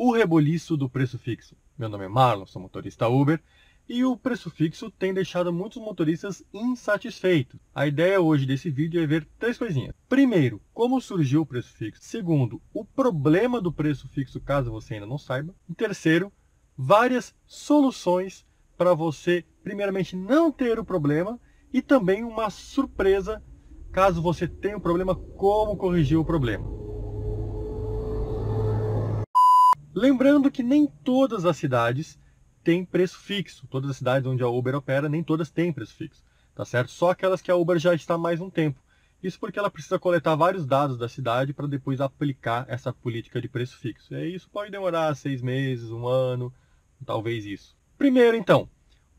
o rebuliço do preço fixo. Meu nome é Marlon, sou motorista Uber, e o preço fixo tem deixado muitos motoristas insatisfeitos. A ideia hoje desse vídeo é ver três coisinhas. Primeiro, como surgiu o preço fixo. Segundo, o problema do preço fixo, caso você ainda não saiba. E terceiro, várias soluções para você, primeiramente, não ter o problema e também uma surpresa, caso você tenha um problema, como corrigir o problema. Lembrando que nem todas as cidades têm preço fixo. Todas as cidades onde a Uber opera, nem todas têm preço fixo. Tá certo? Só aquelas que a Uber já está há mais um tempo. Isso porque ela precisa coletar vários dados da cidade para depois aplicar essa política de preço fixo. E isso pode demorar 6 meses, 1 ano, talvez isso. Primeiro, então,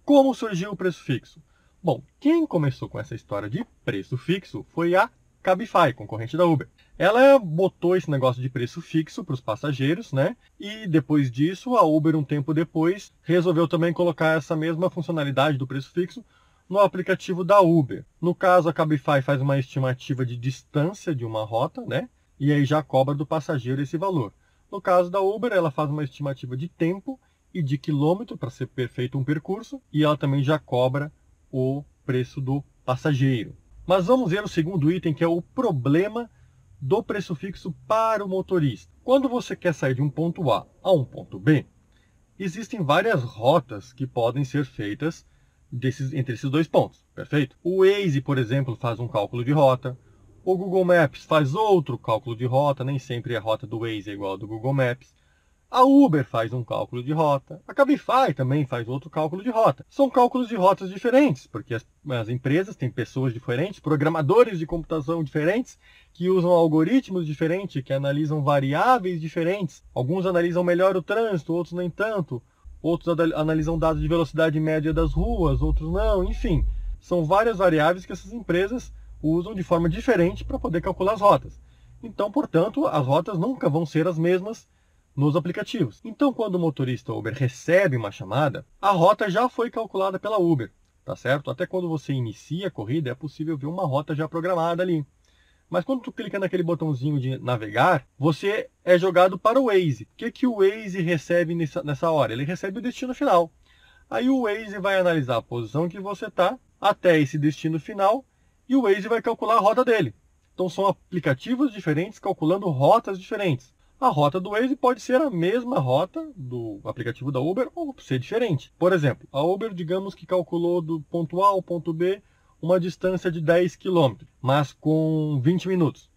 como surgiu o preço fixo? Bom, quem começou com essa história de preço fixo foi a Cabify, concorrente da Uber. Ela botou esse negócio de preço fixo para os passageiros, né? E depois disso, a Uber, um tempo depois, resolveu também colocar essa mesma funcionalidade do preço fixo no aplicativo da Uber. No caso, a Cabify faz uma estimativa de distância de uma rota, né? E aí já cobra do passageiro esse valor. No caso da Uber, ela faz uma estimativa de tempo e de quilômetro para ser feito um percurso, e ela também já cobra o preço do passageiro. Mas vamos ver o segundo item, que é o problema do preço fixo para o motorista. Quando você quer sair de um ponto A a um ponto B, existem várias rotas que podem ser feitas entre esses dois pontos, perfeito? O Waze, por exemplo, faz um cálculo de rota. O Google Maps faz outro cálculo de rota, nem sempre a rota do Waze é igual ao do Google Maps. A Uber faz um cálculo de rota, a Cabify também faz outro cálculo de rota. São cálculos de rotas diferentes, porque as empresas têm pessoas diferentes, programadores de computação diferentes, que usam algoritmos diferentes, que analisam variáveis diferentes. Alguns analisam melhor o trânsito, outros nem tanto. Outros analisam dados de velocidade média das ruas, outros não. Enfim, são várias variáveis que essas empresas usam de forma diferente para poder calcular as rotas. Então, portanto, as rotas nunca vão ser as mesmas nos aplicativos. Então, quando o motorista Uber recebe uma chamada, a rota já foi calculada pela Uber, tá certo? Até quando você inicia a corrida, é possível ver uma rota já programada ali. Mas quando tu clica naquele botãozinho de navegar, você é jogado para o Waze. O que o Waze recebe nessa hora? Ele recebe o destino final. Aí o Waze vai analisar a posição que você está até esse destino final e o Waze vai calcular a rota dele. Então são aplicativos diferentes calculando rotas diferentes. A rota do Waze pode ser a mesma rota do aplicativo da Uber ou ser diferente. Por exemplo, a Uber, digamos que calculou do ponto A ao ponto B uma distância de 10 km, mas com 20 minutos.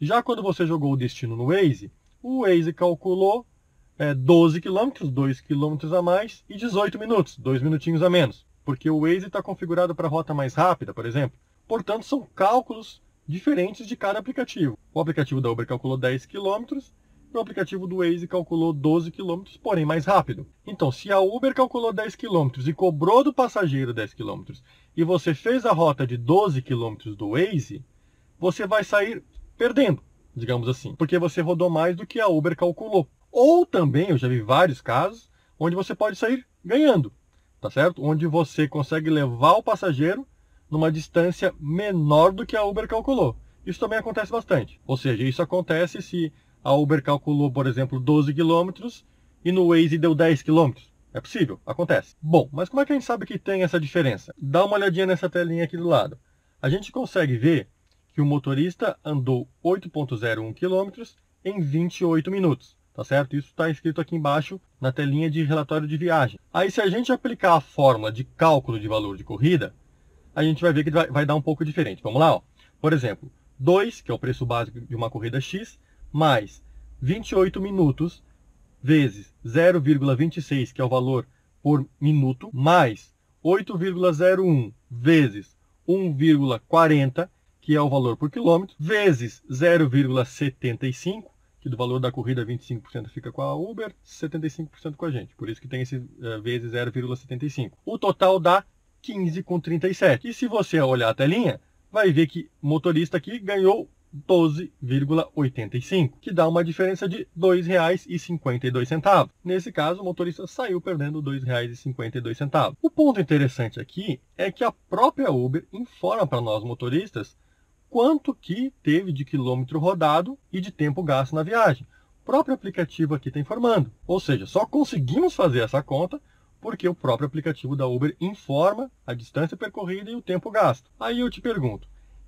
Já quando você jogou o destino no Waze, o Waze calculou 12 km, 2 km a mais, e 18 minutos, 2 minutinhos a menos, porque o Waze está configurado para rota mais rápida, por exemplo. Portanto, são cálculos diferentes de cada aplicativo. O aplicativo da Uber calculou 10 km, o aplicativo do Waze calculou 12 km, porém mais rápido. Então, se a Uber calculou 10 km e cobrou do passageiro 10 km, e você fez a rota de 12 km do Waze, você vai sair perdendo, digamos assim, porque você rodou mais do que a Uber calculou. Ou também, eu já vi vários casos, onde você pode sair ganhando, tá certo? Onde você consegue levar o passageiro numa distância menor do que a Uber calculou. Isso também acontece bastante. Ou seja, isso acontece se a Uber calculou, por exemplo, 12 km e no Waze deu 10 km. É possível, acontece. Bom, mas como é que a gente sabe que tem essa diferença? Dá uma olhadinha nessa telinha aqui do lado. A gente consegue ver que o motorista andou 8,01 km em 28 minutos. Tá certo? Isso está escrito aqui embaixo na telinha de relatório de viagem. Aí, se a gente aplicar a fórmula de cálculo de valor de corrida, a gente vai ver que vai dar um pouco diferente. Vamos lá, ó. Por exemplo, 2, que é o preço básico de uma corrida X, mais 28 minutos vezes 0,26, que é o valor por minuto, mais 8,01 vezes 1,40, que é o valor por quilômetro, vezes 0,75, que do valor da corrida 25% fica com a Uber, 75% com a gente. Por isso que tem esse vezes 0,75. O total dá 15,37. E se você olhar a telinha, vai ver que o motorista aqui ganhou 12,85, que dá uma diferença de R$ 2,52. Nesse caso, o motorista saiu perdendo R$ 2,52. O ponto interessante aqui é que a própria Uber informa para nós motoristas quanto que teve de quilômetro rodado e de tempo gasto na viagem. próprio aplicativo aqui está informando. Ou seja, só conseguimos fazer essa conta porque o próprio aplicativo da Uber informa a distância percorrida e o tempo gasto. Aí eu te pergunto,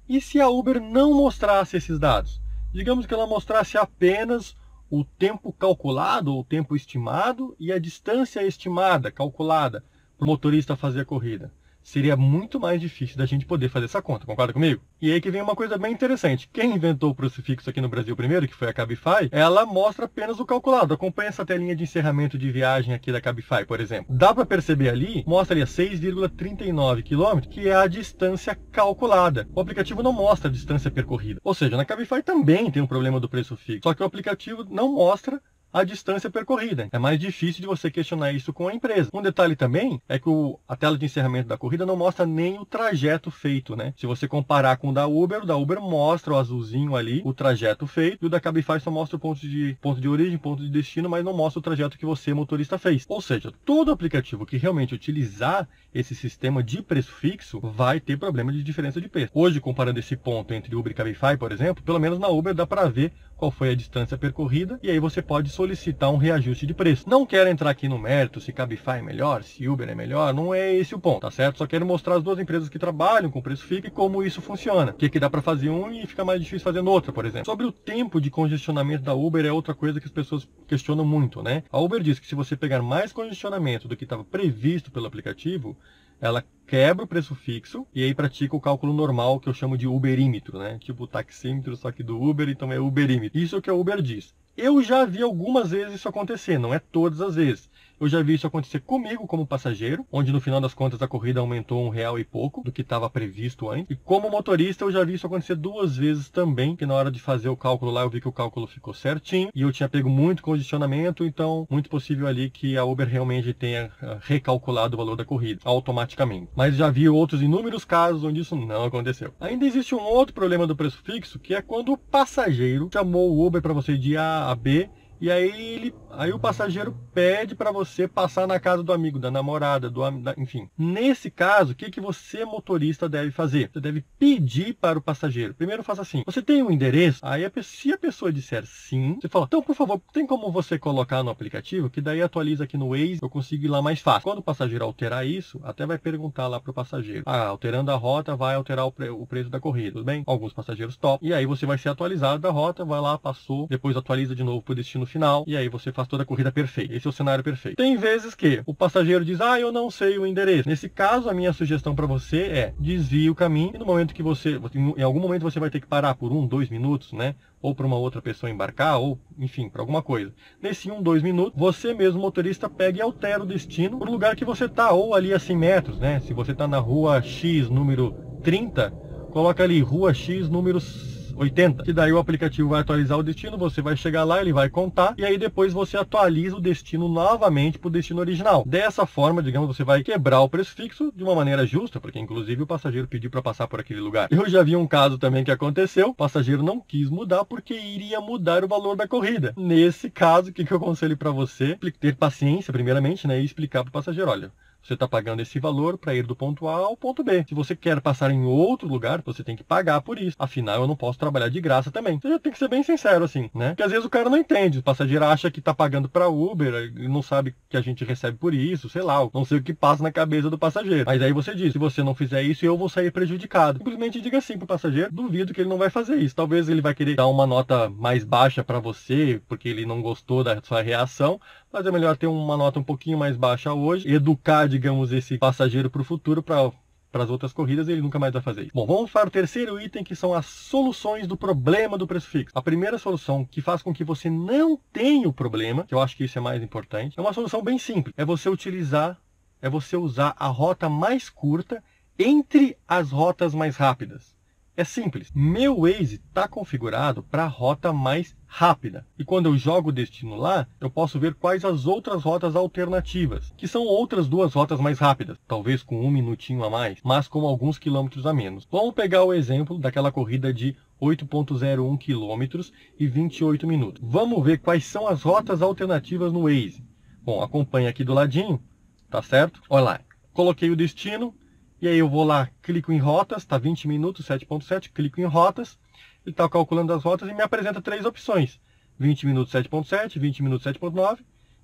e se a Uber não mostrasse esses dados? Digamos que ela mostrasse apenas o tempo calculado, ou o tempo estimado, e a distância estimada, calculada, para o motorista fazer a corrida. Seria muito mais difícil da gente poder fazer essa conta, concorda comigo? E aí que vem uma coisa bem interessante. Quem inventou o preço fixo aqui no Brasil primeiro, que foi a Cabify, ela mostra apenas o calculado. Acompanha essa telinha de encerramento de viagem aqui da Cabify, por exemplo. Dá para perceber ali, mostra ali a 6,39 km, que é a distância calculada. O aplicativo não mostra a distância percorrida. Ou seja, na Cabify também tem um problema do preço fixo, só que o aplicativo não mostra a distância percorrida. É mais difícil de você questionar isso com a empresa. Um detalhe também é que a tela de encerramento da corrida não mostra nem o trajeto feito, né? Se você comparar com o da Uber mostra o azulzinho ali, o trajeto feito, e o da Cabify só mostra o ponto de origem, ponto de destino, mas não mostra o trajeto que você, motorista, fez. Ou seja, todo aplicativo que realmente utilizar esse sistema de preço fixo vai ter problema de diferença de preço. Hoje, comparando esse ponto entre Uber e Cabify, por exemplo, pelo menos na Uber dá para ver qual foi a distância percorrida, e aí você pode solicitar um reajuste de preço. Não quero entrar aqui no mérito se Cabify é melhor, se Uber é melhor, não é esse o ponto, tá certo? Só quero mostrar as duas empresas que trabalham com preço fixo e como isso funciona. O que dá para fazer um e fica mais difícil fazer no outro, por exemplo. Sobre o tempo de congestionamento da Uber é outra coisa que as pessoas questionam muito, né? A Uber diz que se você pegar mais congestionamento do que estava previsto pelo aplicativo, ela quebra o preço fixo e aí pratica o cálculo normal, que eu chamo de uberímetro, né? Tipo o taxímetro, só que do Uber, então é uberímetro. Isso é o que a Uber diz. Eu já vi algumas vezes isso acontecer, não é todas as vezes. Eu já vi isso acontecer comigo como passageiro, onde no final das contas a corrida aumentou R$1 e pouco do que estava previsto antes. E como motorista eu já vi isso acontecer 2 vezes também, que na hora de fazer o cálculo lá eu vi que o cálculo ficou certinho e eu tinha pego muito congestionamento, então muito possível ali que a Uber realmente tenha recalculado o valor da corrida automaticamente. Mas já vi outros inúmeros casos onde isso não aconteceu. Ainda existe um outro problema do preço fixo, que é quando o passageiro chamou o Uber para você de A a B, e aí o passageiro pede para você passar na casa do amigo, da namorada, enfim. Nesse caso, o que você, motorista, deve fazer? Você deve pedir para o passageiro. Primeiro faça assim, você tem um endereço? Aí se a pessoa disser sim, você fala, então por favor, tem como você colocar no aplicativo, que daí atualiza aqui no Waze, eu consigo ir lá mais fácil. Quando o passageiro alterar isso, até vai perguntar lá para o passageiro, alterando a rota vai alterar o preço da corrida, tudo bem? Alguns passageiros topam, e aí você vai ser atualizado da rota, vai lá, passou, depois atualiza de novo para o destino final, e aí você faz toda a corrida perfeita. Esse é o cenário perfeito. Tem vezes que o passageiro diz, eu não sei o endereço. Nesse caso, a minha sugestão para você é desvie o caminho, e no momento que em algum momento você vai ter que parar por 1, 2 minutos, né? Ou para uma outra pessoa embarcar, ou enfim, para alguma coisa. Nesse 1, 2 minutos, você mesmo, motorista, pega e altera o destino para o lugar que você está, ou ali a 100 metros, né? Se você está na rua X, número 30, coloca ali, rua X, número 80, que daí o aplicativo vai atualizar o destino, você vai chegar lá, ele vai contar, e aí depois você atualiza o destino novamente para o destino original. Dessa forma, digamos, você vai quebrar o preço fixo de uma maneira justa, porque inclusive o passageiro pediu para passar por aquele lugar. Eu já vi um caso também que aconteceu, o passageiro não quis mudar porque iria mudar o valor da corrida. Nesse caso, o que eu aconselho para você? Ter paciência, primeiramente, né, e explicar para o passageiro, olha, você está pagando esse valor para ir do ponto A ao ponto B. Se você quer passar em outro lugar, você tem que pagar por isso. Afinal, eu não posso trabalhar de graça também. Você já tem que ser bem sincero assim, né? Porque às vezes o cara não entende. O passageiro acha que está pagando para Uber e não sabe que a gente recebe por isso, sei lá. Não sei o que passa na cabeça do passageiro. Mas aí você diz, se você não fizer isso, eu vou sair prejudicado. Simplesmente diga assim para o passageiro, duvido que ele não vai fazer isso. Talvez ele vai querer dar uma nota mais baixa para você, porque ele não gostou da sua reação, mas é melhor ter uma nota um pouquinho mais baixa hoje, educar, digamos, esse passageiro para o futuro, para as outras corridas, ele nunca mais vai fazer isso. Bom, vamos para o terceiro item, que são as soluções do problema do preço fixo. A primeira solução, que faz com que você não tenha o problema, que eu acho que isso é mais importante, é uma solução bem simples. É você usar a rota mais curta entre as rotas mais rápidas. É simples. Meu Waze está configurado para a rota mais rápida. E quando eu jogo o destino lá, eu posso ver quais as outras rotas alternativas, que são outras 2 rotas mais rápidas, talvez com 1 minutinho a mais, mas com alguns quilômetros a menos. Vamos pegar o exemplo daquela corrida de 8,01 quilômetros e 28 minutos. Vamos ver quais são as rotas alternativas no Waze. Bom, acompanha aqui do ladinho, tá certo? Olha lá, coloquei o destino. E aí eu vou lá, clico em rotas, está 20 minutos, 7.7, clico em rotas, ele está calculando as rotas e me apresenta 3 opções. 20 minutos 7.7, 20 minutos 7.9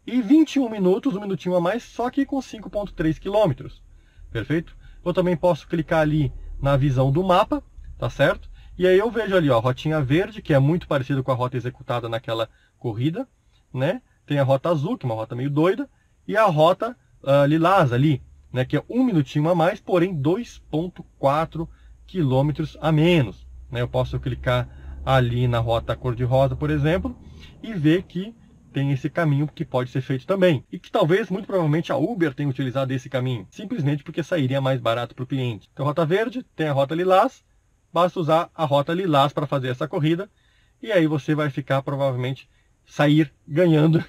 e 21 minutos, um minutinho a mais, só que com 5.3 quilômetros. Perfeito? Eu também posso clicar ali na visão do mapa, tá certo? E aí eu vejo ali, ó, a rotinha verde, que é muito parecida com a rota executada naquela corrida, né? Tem a rota azul, que é uma rota meio doida, e a rota lilás ali, né? Que é um minutinho a mais, porém 2.4 quilômetros a menos, né? Eu posso clicar ali na rota cor-de-rosa, por exemplo, e ver que tem esse caminho que pode ser feito também. E que talvez, muito provavelmente, a Uber tenha utilizado esse caminho, simplesmente porque sairia mais barato para o cliente. Tem a rota verde, tem a rota lilás, basta usar a rota lilás para fazer essa corrida, e aí você vai ficar, provavelmente, sair ganhando,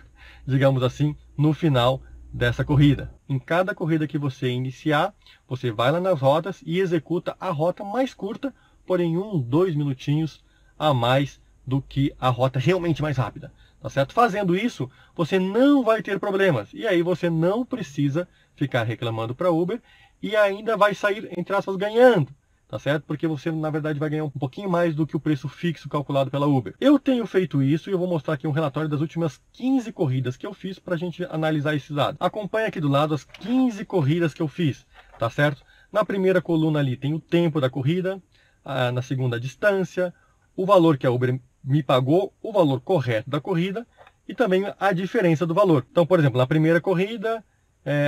digamos assim, no final dessa corrida. Em cada corrida que você iniciar, você vai lá nas rotas e executa a rota mais curta, porém 2 minutinhos a mais do que a rota realmente mais rápida. Tá certo? Fazendo isso, você não vai ter problemas. E aí você não precisa ficar reclamando para a Uber e ainda vai sair, entre aspas, ganhando. Tá certo? Porque você, na verdade, vai ganhar um pouquinho mais do que o preço fixo calculado pela Uber. Eu tenho feito isso e eu vou mostrar aqui um relatório das últimas 15 corridas que eu fiz para a gente analisar esses dados. Acompanhe aqui do lado as 15 corridas que eu fiz. Tá certo? Na primeira coluna ali tem o tempo da corrida, na segunda a distância, o valor que a Uber me pagou, o valor correto da corrida e também a diferença do valor. Então, por exemplo, na primeira corrida,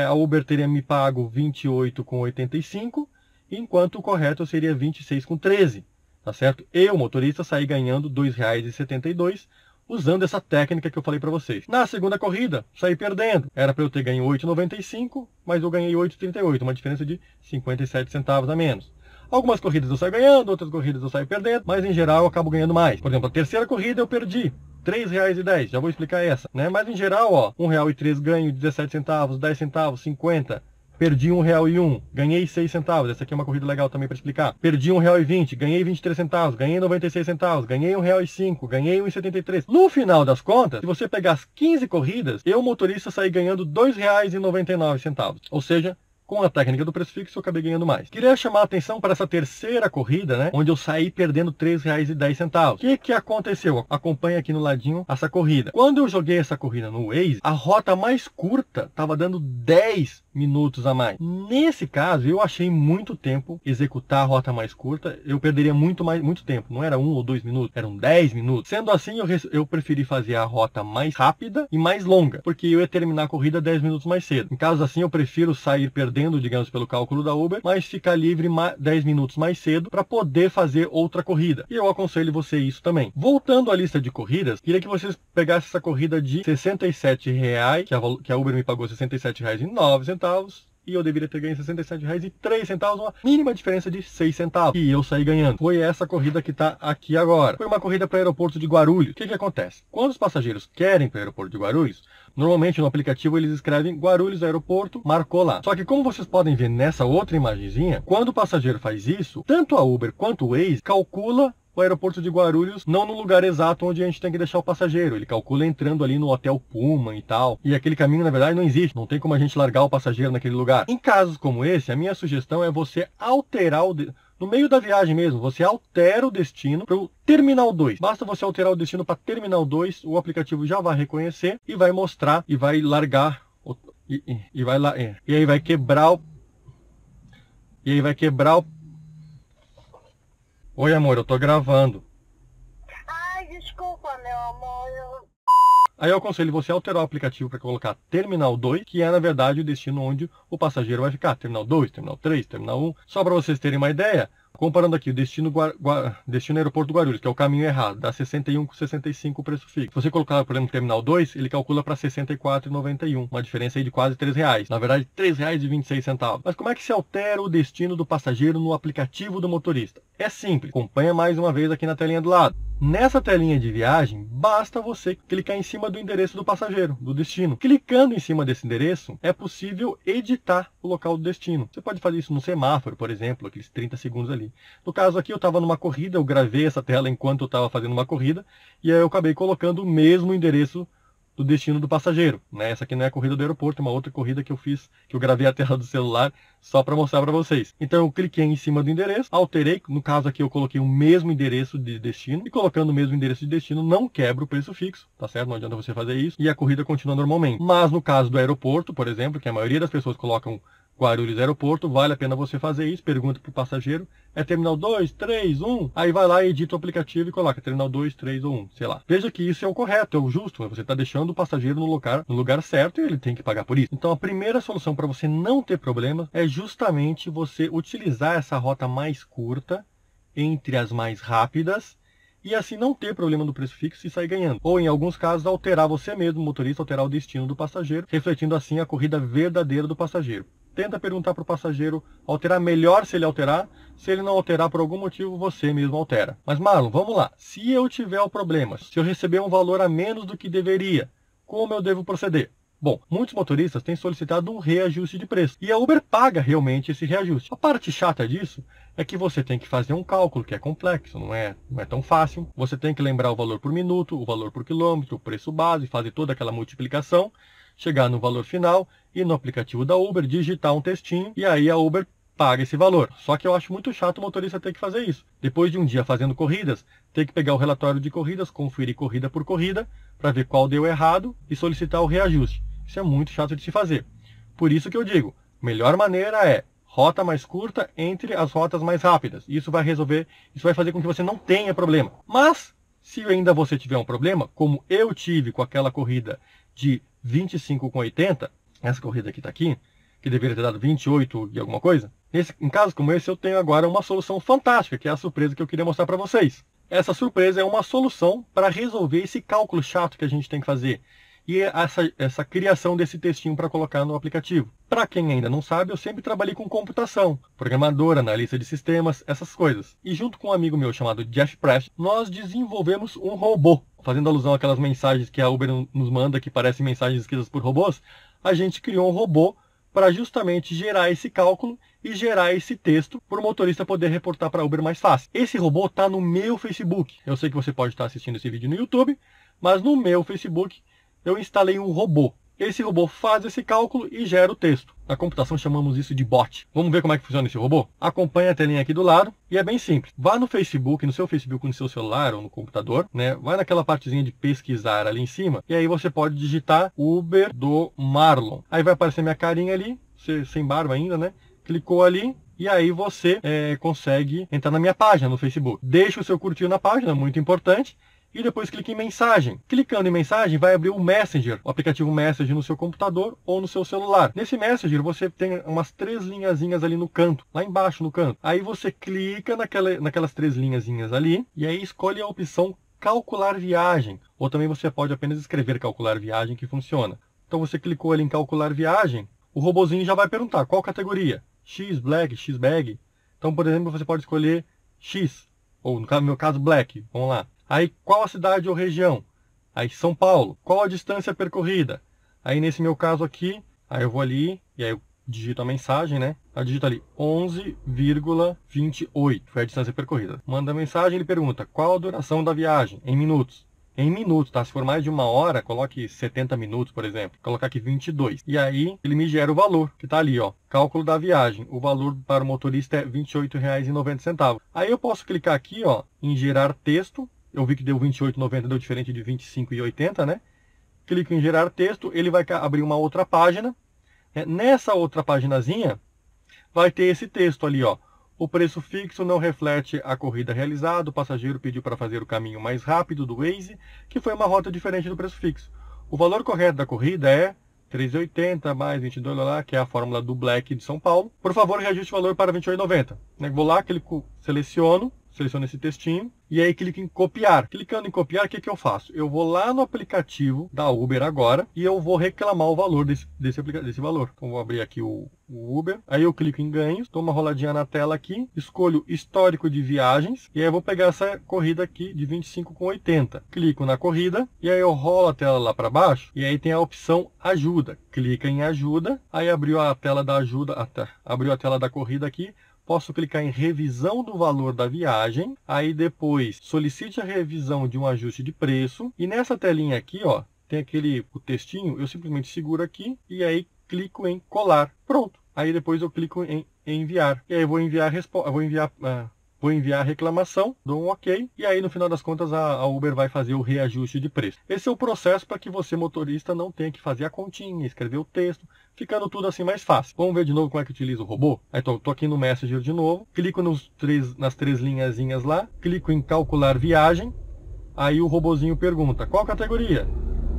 a Uber teria me pago 28,85, enquanto o correto seria 26,13. Tá certo? Eu, motorista, saí ganhando R$ 2,72 usando essa técnica que eu falei para vocês. Na segunda corrida, saí perdendo. Era para eu ter ganho 8,95, mas eu ganhei 8,38, uma diferença de 57 centavos a menos. Algumas corridas eu saio ganhando, outras corridas eu saio perdendo, mas em geral eu acabo ganhando mais. Por exemplo, a terceira corrida eu perdi R$ 3,10, já vou explicar essa, né? Mas em geral, ó, R$ 1,03 ganho 17 centavos, 10 centavos, 50. Perdi R$ 1,01, ganhei 6 centavos. Essa aqui é uma corrida legal também para explicar. Perdi R$ 1,20, ganhei 23 centavos, ganhei 96 centavos, ganhei R$ 1,05, ganhei 1,73. No final das contas, se você pegar as 15 corridas, eu, motorista, saí ganhando R$ 2,99. Ou seja, com a técnica do preço fixo, eu acabei ganhando mais. Queria chamar a atenção para essa terceira corrida, né? Onde eu saí perdendo R$ 3,10. O que aconteceu? Acompanhe aqui no ladinho essa corrida. Quando eu joguei essa corrida no Waze, a rota mais curta estava dando 10 minutos a mais. Nesse caso, eu achei muito tempo executar a rota mais curta. Eu perderia muito tempo. Não era 1 ou 2 minutos, eram 10 minutos. Sendo assim, eu preferi fazer a rota mais rápida e mais longa, porque eu ia terminar a corrida 10 minutos mais cedo. Em caso assim, eu prefiro sair perdendo, digamos, pelo cálculo da Uber, mas ficar livre 10 minutos mais cedo para poder fazer outra corrida. E eu aconselho você isso também. Voltando à lista de corridas, queria que vocês pegassem essa corrida de R$ 67,00, que a Uber me pagou R$ 67,09, e eu deveria ter ganho R$ 67,03, uma mínima diferença de 6 centavos. E eu saí ganhando. Foi essa corrida que está aqui agora. Foi uma corrida para o aeroporto de Guarulhos. O que acontece? Quando os passageiros querem para o aeroporto de Guarulhos, normalmente no aplicativo eles escrevem Guarulhos Aeroporto, marcou lá. Só que como vocês podem ver nessa outra imagenzinha, quando o passageiro faz isso, tanto a Uber quanto o Waze calcula o aeroporto de Guarulhos não no lugar exato onde a gente tem que deixar o passageiro. Ele calcula entrando ali no Hotel Pullman e tal. E aquele caminho, na verdade, não existe. Não tem como a gente largar o passageiro naquele lugar. Em casos como esse, a minha sugestão é você alterar no meio da viagem mesmo, você altera o destino para o Terminal 2. Basta você alterar o destino para Terminal 2, o aplicativo já vai reconhecer e vai mostrar e vai largar e aí vai quebrar o Oi, amor, eu tô gravando. Ai, desculpa, meu amor. Aí eu aconselho você a alterar o aplicativo para colocar Terminal 2, que é, na verdade, o destino onde o passageiro vai ficar. Terminal 2, Terminal 3, Terminal 1. Só para vocês terem uma ideia, comparando aqui o destino Aeroporto Guarulhos, que é o caminho errado, dá 61,65 o preço fixo. Se você colocar, por exemplo, Terminal 2, ele calcula para 64,91, uma diferença aí de quase R$ 3,00. Na verdade, R$ 3,26. Mas como é que se altera o destino do passageiro no aplicativo do motorista? É simples. Acompanha mais uma vez aqui na telinha do lado. Nessa telinha de viagem, basta você clicar em cima do endereço do passageiro, do destino. Clicando em cima desse endereço, é possível editar o local do destino. Você pode fazer isso no semáforo, por exemplo, aqueles 30 segundos ali. No caso aqui, eu estava numa corrida, eu gravei essa tela enquanto eu estava fazendo uma corrida, e aí eu acabei colocando o mesmo endereço do destino do passageiro, né? Essa aqui não é a corrida do aeroporto, é uma outra corrida que eu fiz, que eu gravei a tela do celular só para mostrar para vocês. Então eu cliquei em cima do endereço, alterei, no caso aqui eu coloquei o mesmo endereço de destino, e colocando o mesmo endereço de destino não quebra o preço fixo, tá certo? Não adianta você fazer isso, e a corrida continua normalmente. Mas no caso do aeroporto, por exemplo, que a maioria das pessoas colocam Guarulhos Aeroporto, vale a pena você fazer isso, pergunta para o passageiro, é terminal 2, 3, 1, aí vai lá, edita o aplicativo e coloca terminal 2, 3 ou 1, sei lá. Veja que isso é o correto, é o justo, você está deixando o passageiro no lugar certo e ele tem que pagar por isso. Então a primeira solução para você não ter problemas é justamente você utilizar essa rota mais curta entre as mais rápidas e assim não ter problema do preço fixo e sair ganhando. Ou em alguns casos alterar você mesmo, o motorista, alterar o destino do passageiro, refletindo assim a corrida verdadeira do passageiro. Tenta perguntar para o passageiro alterar, melhor se ele alterar. Se ele não alterar por algum motivo, você mesmo altera. Mas Marlon, vamos lá. Se eu tiver o problema, se eu receber um valor a menos do que deveria, como eu devo proceder? Bom, muitos motoristas têm solicitado um reajuste de preço. E a Uber paga realmente esse reajuste. A parte chata disso é que você tem que fazer um cálculo que é complexo, não é tão fácil. Você tem que lembrar o valor por minuto, o valor por quilômetro, o preço base, fazer toda aquela multiplicação, chegar no valor final e no aplicativo da Uber digitar um textinho e aí a Uber paga esse valor. Só que eu acho muito chato o motorista ter que fazer isso. Depois de um dia fazendo corridas, ter que pegar o relatório de corridas, conferir corrida por corrida, para ver qual deu errado e solicitar o reajuste. Isso é muito chato de se fazer. Por isso que eu digo, melhor maneira é rota mais curta entre as rotas mais rápidas. Isso vai resolver, isso vai fazer com que você não tenha problema. Mas, se ainda você tiver um problema, como eu tive com aquela corrida de 25,80, essa corrida que está aqui, que deveria ter dado 28 e alguma coisa, em casos como esse eu tenho agora uma solução fantástica, que é a surpresa que eu queria mostrar para vocês. Essa surpresa é uma solução para resolver esse cálculo chato que a gente tem que fazer e essa criação desse textinho para colocar no aplicativo. Para quem ainda não sabe, eu sempre trabalhei com computação, programador, analista de sistemas, essas coisas. E junto com um amigo meu chamado Jeff Prest, nós desenvolvemos um robô. Fazendo alusão àquelas mensagens que a Uber nos manda, que parecem mensagens escritas por robôs, a gente criou um robô para justamente gerar esse cálculo e gerar esse texto para o motorista poder reportar para a Uber mais fácil. Esse robô está no meu Facebook. Eu sei que você pode estar assistindo esse vídeo no YouTube, mas no meu Facebook eu instalei um robô. Esse robô faz esse cálculo e gera o texto. Na computação chamamos isso de bot. Vamos ver como é que funciona esse robô? Acompanha a telinha aqui do lado e é bem simples. Vá no Facebook, no seu Facebook, no seu celular ou no computador, né? Vai naquela partezinha de pesquisar ali em cima e aí você pode digitar Uber do Marlon. Aí vai aparecer minha carinha ali, sem barba ainda, né? Clicou ali e aí você consegue entrar na minha página no Facebook. Deixa o seu curtir na página, muito importante. E depois clique em mensagem. Clicando em mensagem, vai abrir o Messenger, o aplicativo Messenger no seu computador ou no seu celular. Nesse Messenger, você tem umas 3 linhazinhas ali no canto, lá embaixo no canto. Aí você clica naquelas 3 linhazinhas ali e aí escolhe a opção calcular viagem. Ou também você pode apenas escrever calcular viagem que funciona. Então você clicou ali em calcular viagem, o robozinho já vai perguntar qual categoria. X, Black, X, Bag. Então, por exemplo, você pode escolher X, ou no meu caso, Black. Vamos lá. Aí, qual a cidade ou região? Aí, São Paulo. Qual a distância percorrida? Aí, nesse meu caso aqui, aí eu vou ali, e aí eu digito a mensagem, né? Eu digito ali 11,28. Foi a distância percorrida. Manda a mensagem, ele pergunta, qual a duração da viagem? Em minutos. Em minutos, tá? Se for mais de 1 hora, coloque 70 minutos, por exemplo. Colocar aqui 22. E aí, ele me gera o valor, que tá ali, ó. Cálculo da viagem. O valor para o motorista é R$ 28,90. Aí eu posso clicar aqui, ó, em gerar texto. Eu vi que deu 28,90, deu diferente de 25,80, né? Clico em gerar texto, ele vai abrir uma outra página. Nessa outra paginazinha, vai ter esse texto ali, ó. O preço fixo não reflete a corrida realizada. O passageiro pediu para fazer o caminho mais rápido do Waze, que foi uma rota diferente do preço fixo. O valor correto da corrida é 3,80 mais 22 lá, que é a fórmula do Black de São Paulo. Por favor, reajuste o valor para 28,90. Vou lá, clico, seleciono esse textinho e aí clico em copiar. Clicando em copiar, o que eu faço? Eu vou lá no aplicativo da Uber agora e eu vou reclamar o valor desse valor. Então vou abrir aqui o Uber, aí eu clico em ganhos, dou uma roladinha na tela aqui, escolho histórico de viagens e aí eu vou pegar essa corrida aqui de 25,80. Clico na corrida e aí eu rolo a tela lá para baixo e aí tem a opção ajuda. Clica em ajuda, aí abriu a tela da ajuda, abriu a tela da corrida aqui. Posso clicar em revisão do valor da viagem, aí depois solicite a revisão de um ajuste de preço e nessa telinha aqui, ó, tem o textinho, eu simplesmente seguro aqui e aí clico em colar. Pronto. Aí depois eu clico em enviar. E aí eu vou enviar a reclamação, dou um OK, e aí no final das contas a Uber vai fazer o reajuste de preço. Esse é o processo para que você, motorista, não tenha que fazer a continha, escrever o texto, ficando tudo assim mais fácil. Vamos ver de novo como é que utiliza o robô? Aí tô aqui no Messenger de novo, clico nas três linhazinhas lá, clico em calcular viagem, aí o robozinho pergunta, qual categoria?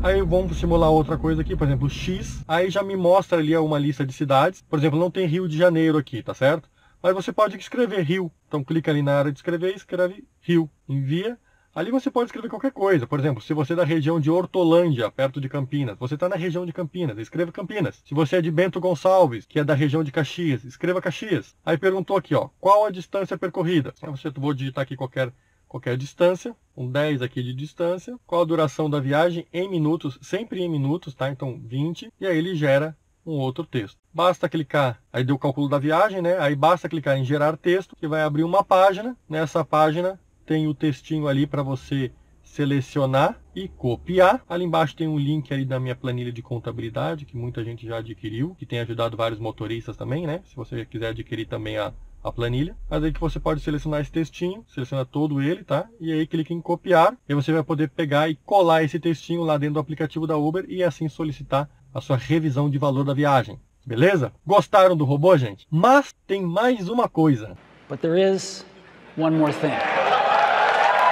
Aí vamos simular outra coisa aqui, por exemplo, X, aí já me mostra ali uma lista de cidades, por exemplo, não tem Rio de Janeiro aqui, tá certo? Mas você pode escrever Rio. Então clica ali na área de escrever e escreve Rio. Envia. Ali você pode escrever qualquer coisa. Por exemplo, se você é da região de Hortolândia, perto de Campinas, você está na região de Campinas, escreva Campinas. Se você é de Bento Gonçalves, que é da região de Caxias, escreva Caxias. Aí perguntou aqui, ó, qual a distância percorrida? Aí vou digitar aqui qualquer distância, 10 aqui de distância. Qual a duração da viagem? Em minutos, sempre em minutos, tá? Então 20. E aí ele gera um outro texto. Basta clicar, aí deu o cálculo da viagem, né? Aí basta clicar em gerar texto, que vai abrir uma página. Nessa página tem o textinho ali para você selecionar e copiar. Ali embaixo tem um link ali da minha planilha de contabilidade, que muita gente já adquiriu, que tem ajudado vários motoristas também, né? Se você quiser adquirir também a planilha. Mas aí que você pode selecionar esse textinho, seleciona todo ele, tá? E aí clica em copiar, e você vai poder pegar e colar esse textinho lá dentro do aplicativo da Uber e assim solicitar a sua revisão de valor da viagem. Beleza? Gostaram do robô, gente? Mas tem mais uma coisa. But there is one more thing.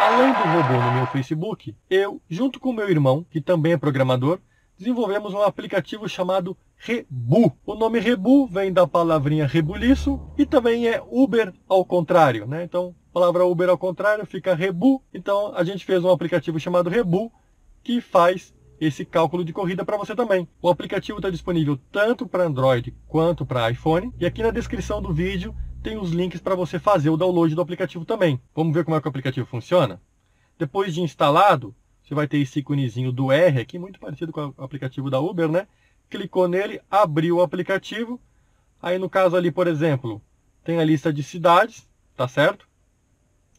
Além do robô no meu Facebook, eu, junto com meu irmão, que também é programador, desenvolvemos um aplicativo chamado Rebu. O nome Rebu vem da palavrinha rebuliço e também é Uber ao contrário, né? Então, a palavra Uber ao contrário fica Rebu. Então, a gente fez um aplicativo chamado Rebu que faz esse cálculo de corrida para você também. O aplicativo está disponível tanto para Android quanto para iPhone. E aqui na descrição do vídeo tem os links para você fazer o download do aplicativo também. Vamos ver como é que o aplicativo funciona? Depois de instalado, você vai ter esse íconezinho do R aqui, muito parecido com o aplicativo da Uber, né? Clicou nele, abriu o aplicativo. Aí no caso ali, por exemplo, tem a lista de cidades, tá certo?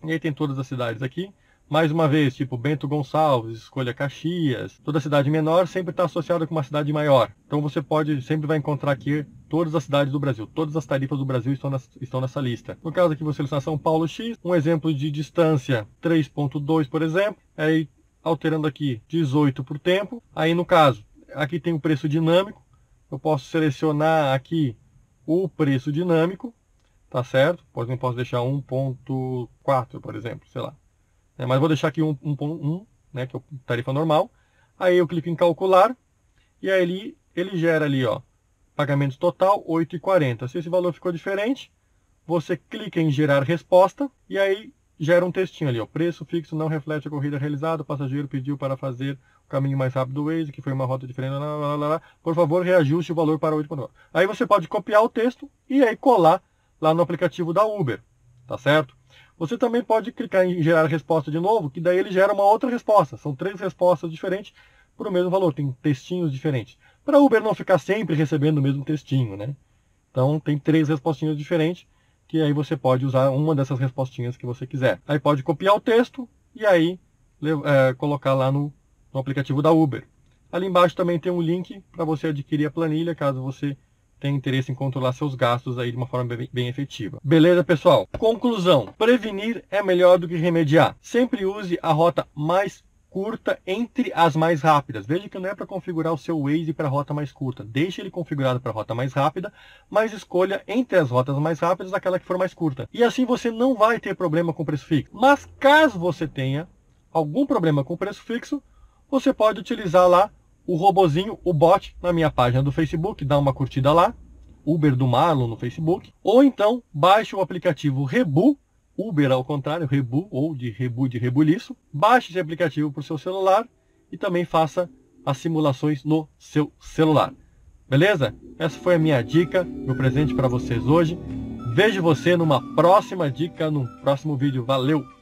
E aí tem todas as cidades aqui. Mais uma vez, tipo Bento Gonçalves, escolha Caxias. Toda cidade menor sempre está associada com uma cidade maior. Então você sempre vai encontrar aqui todas as cidades do Brasil. Todas as tarifas do Brasil estão nessa lista. No caso aqui, você seleciona São Paulo X. Um exemplo de distância 3.2, por exemplo. Aí alterando aqui 18 por tempo. Aí no caso, aqui tem o preço dinâmico. Eu posso selecionar aqui o preço dinâmico. Tá certo? Posso deixar 1.4, por exemplo, sei lá. Mas vou deixar aqui 1.1, né, que é a tarifa normal. Aí eu clico em calcular e aí ele gera ali, ó, pagamento total 8,40. Se esse valor ficou diferente, você clica em gerar resposta e aí gera um textinho ali, ó, preço fixo não reflete a corrida realizada, o passageiro pediu para fazer o caminho mais rápido do Waze, que foi uma rota diferente, por favor reajuste o valor para 8,40. Aí você pode copiar o texto e aí colar lá no aplicativo da Uber, tá certo? Você também pode clicar em gerar resposta de novo, que daí ele gera uma outra resposta. São 3 respostas diferentes por o mesmo valor, tem textinhos diferentes. Para a Uber não ficar sempre recebendo o mesmo textinho, né? Então tem 3 respostinhas diferentes, que aí você pode usar uma dessas respostinhas que você quiser. Aí pode copiar o texto e aí colocar lá no aplicativo da Uber. Ali embaixo também tem um link para você adquirir a planilha, caso você tem interesse em controlar seus gastos aí de uma forma bem efetiva. Beleza, pessoal? Conclusão. Prevenir é melhor do que remediar. Sempre use a rota mais curta entre as mais rápidas. Veja que não é para configurar o seu Waze para a rota mais curta. Deixe ele configurado para a rota mais rápida, mas escolha entre as rotas mais rápidas aquela que for mais curta. E assim você não vai ter problema com preço fixo. Mas caso você tenha algum problema com preço fixo, você pode utilizar lá o robozinho, o bot, na minha página do Facebook, dá uma curtida lá, Uber do Marlon no Facebook, ou então baixe o aplicativo Rebu, Uber ao contrário, Rebu, ou de Rebu de rebuliço, baixe esse aplicativo para o seu celular e também faça as simulações no seu celular. Beleza? Essa foi a minha dica, meu presente para vocês hoje. Vejo você numa próxima dica, num próximo vídeo. Valeu!